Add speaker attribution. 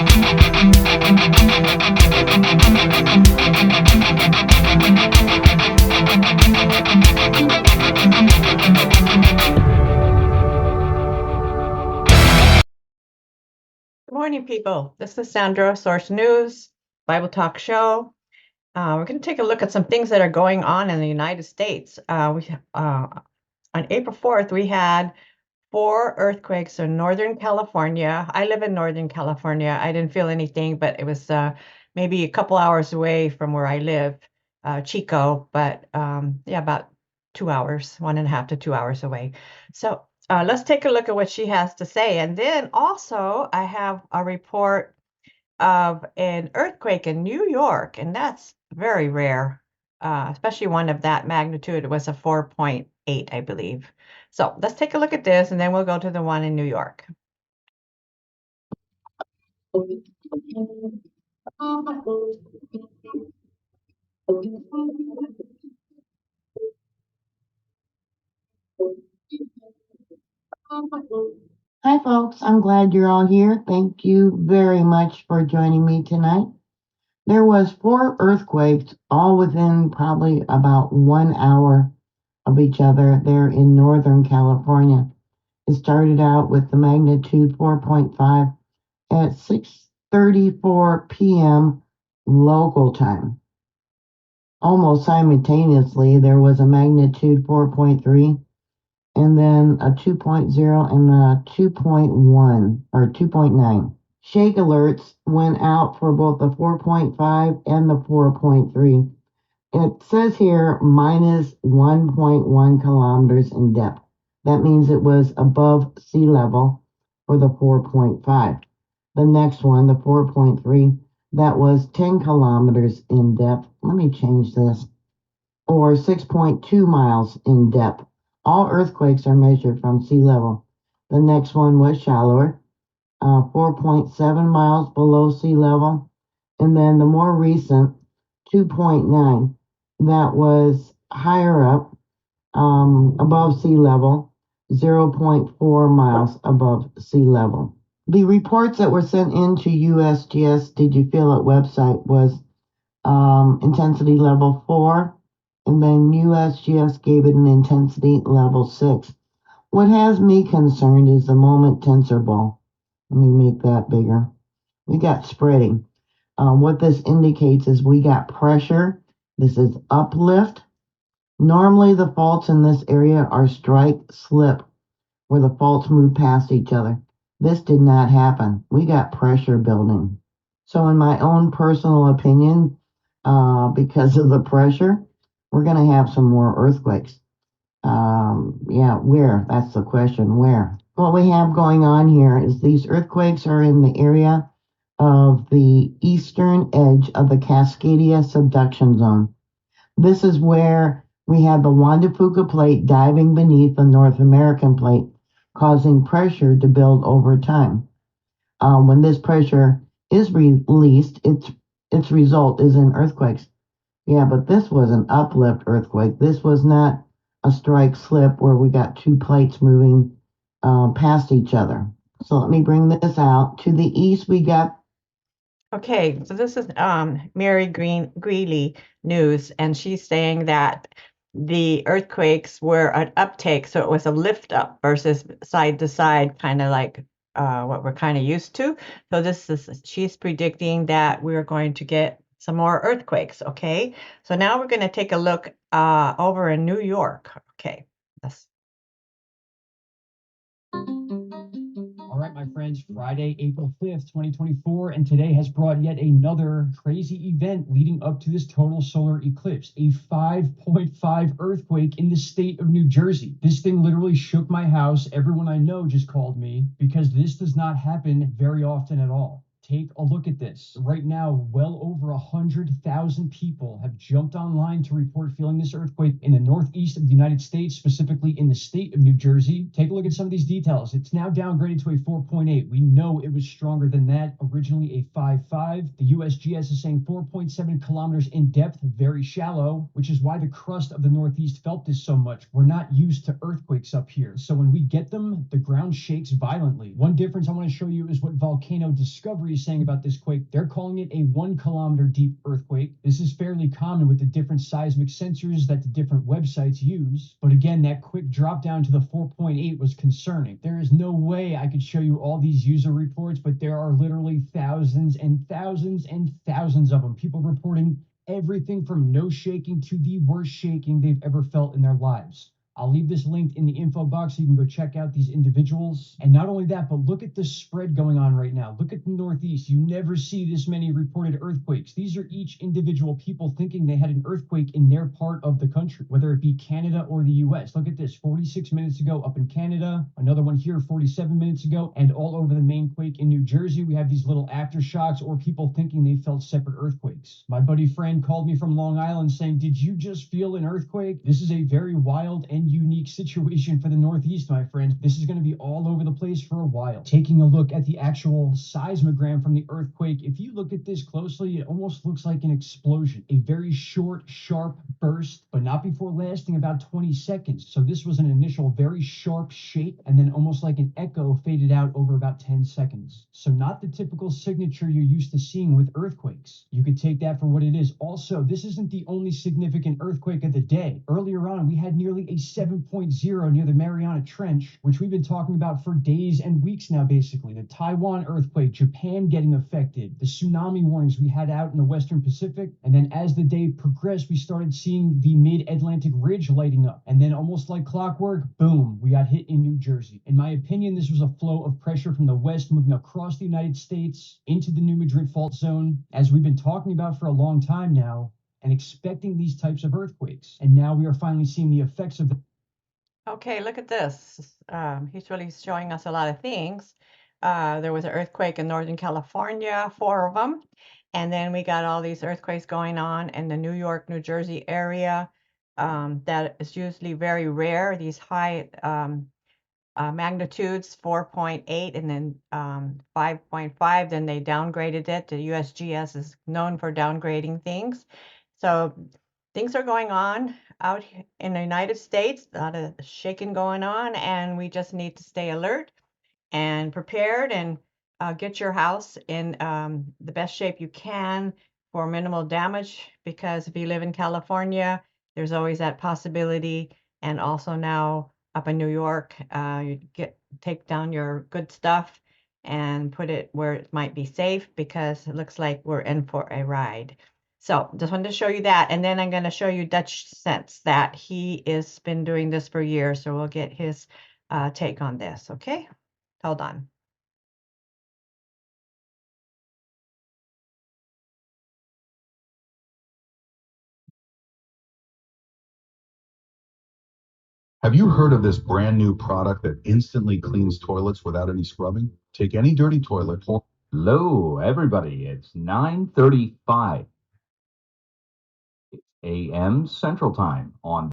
Speaker 1: Good morning, people. This is Sandra, Source News, Bible Talk Show. We're going to take a look at some things that are going on in the United States. On April 4th, we had 4 earthquakes in Northern California. I live in Northern California. I didn't feel anything, but it was maybe a couple hours away from where I live, Chico, but yeah, about 2 hours, 1.5 to 2 hours away. So let's take a look at what she has to say. And then also, I have a report of an earthquake in New York, and that's very rare, especially one of that magnitude. It was a 4.8, I believe. So let's take a look at this, and then we'll go to the one in New York.
Speaker 2: Hi, folks. I'm glad you're all here. Thank you very much for joining me tonight. There was 4 earthquakes, all within probably about 1 hour of each other there in Northern California. It started out with the magnitude 4.5 at 6:34 p.m. local time. Almost simultaneously, there was a magnitude 4.3 and then a 2.0 and a 2.1 or 2.9. Shake alerts went out for both the 4.5 and the 4.3. It says here minus 1.1 kilometers in depth. That means it was above sea level for the 4.5. The next one, the 4.3, that was 10 kilometers in depth. Let me change this. Or 6.2 miles in depth. All earthquakes are measured from sea level. The next one was shallower, 4.7 miles below sea level. And then the more recent, 2.9, that was higher up, above sea level, 0.4 miles above sea level. The reports that were sent into USGS Did You Feel It website was intensity level 4, and then USGS gave it an intensity level 6. What has me concerned is the moment tensor ball. Let me make that bigger. We got spreading. What this indicates is we got pressure. This is uplift. Normally the faults in this area are strike slip, where the faults move past each other. This did not happen. We got pressure building. So in my own personal opinion, because of the pressure, we're going to have some more earthquakes. Yeah, where? That's the question. Where? What we have going on here is these earthquakes are in the area of the eastern edge of the Cascadia subduction zone. This is where we have the Juan de Fuca plate diving beneath the North American plate, causing pressure to build over time. When this pressure is released, its result is in earthquakes. Yeah, but this was an uplift earthquake. This was not a strike slip where we got two plates moving past each other. So let me bring this out. To the east, we got.
Speaker 1: Okay, so this is Mary Greeley News, and she's saying that the earthquakes were an uptake, so it was a lift up versus side to side, kind of like what we're kind of used to. So she's predicting that we're going to get some more earthquakes. Okay, so now we're going to take a look over in New York. Okay, let's.
Speaker 3: All right, my friends, Friday, April 5th, 2024, and today has brought yet another crazy event leading up to this total solar eclipse, a 5.5 earthquake in the state of New Jersey. This thing literally shook my house. Everyone I know just called me because this does not happen very often at all. Take a look at this. Right now, well over 100,000 people have jumped online to report feeling this earthquake in the northeast of the United States, specifically in the state of New Jersey. Take a look at some of these details. It's now downgraded to a 4.8. We know it was stronger than that, originally a 5.5. The USGS is saying 4.7 kilometers in depth, very shallow, which is why the crust of the Northeast felt this so much. We're not used to earthquakes up here, so when we get them, the ground shakes violently. One difference I want to show you is what Volcano Discovery is saying about this quake, they're calling it a 1 kilometer deep earthquake. This is fairly common with the different seismic sensors that the different websites use. But again, that quick drop down to the 4.8 was concerning. There is no way I could show you all these user reports, but there are literally thousands and thousands and thousands of them. People reporting everything from no shaking to the worst shaking they've ever felt in their lives. I'll leave this linked in the info box so you can go check out these individuals. And not only that, but look at the spread going on right now. Look at the Northeast. You never see this many reported earthquakes. These are each individual people thinking they had an earthquake in their part of the country, whether it be Canada or the US. Look at this, 46 minutes ago up in Canada, another one here 47 minutes ago, and all over the main quake in New Jersey, we have these little aftershocks or people thinking they felt separate earthquakes. My buddy Fran called me from Long Island saying, "Did you just feel an earthquake?" This is a very wild and unique situation for the Northeast, my friends. This is going to be all over the place for a while. Taking a look at the actual seismogram from the earthquake, if you look at this closely, it almost looks like an explosion. A very short, sharp burst, but not before lasting about 20 seconds. So this was an initial very sharp shape, and then almost like an echo faded out over about 10 seconds. So not the typical signature you're used to seeing with earthquakes. You could take that for what it is. Also, this isn't the only significant earthquake of the day. Earlier on, we had nearly a 7.0 near the Mariana Trench, which we've been talking about for days and weeks now, basically. The Taiwan earthquake, Japan getting affected, the tsunami warnings we had out in the Western Pacific. And then as the day progressed, we started seeing the mid-Atlantic ridge lighting up. And then almost like clockwork, boom, we got hit in New Jersey. In my opinion, this was a flow of pressure from the west moving across the United States into the New Madrid fault zone, as we've been talking about for a long time now, and expecting these types of earthquakes. And now we are finally seeing the effects of them.
Speaker 1: Okay, look at this. He's really showing us a lot of things. There was an earthquake in Northern California, 4 of them. And then we got all these earthquakes going on in the New York, New Jersey area. That is usually very rare, these high magnitudes, 4.8 and then 5.5. Then they downgraded it. The USGS is known for downgrading things. So things are going on out in the United States, a lot of shaking going on, and we just need to stay alert and prepared and get your house in the best shape you can for minimal damage, because if you live in California, there's always that possibility. And also now up in New York, you take down your good stuff and put it where it might be safe, because it looks like we're in for a ride. So just wanted to show you that. And then I'm going to show you Dutch Sense, that he has been doing this for years. So we'll get his take on this. Okay, hold on.
Speaker 4: Have you heard of this brand new product that instantly cleans toilets without any scrubbing? Take any dirty toilet.
Speaker 5: Hello, everybody. It's 9:35 a.m. Central Time on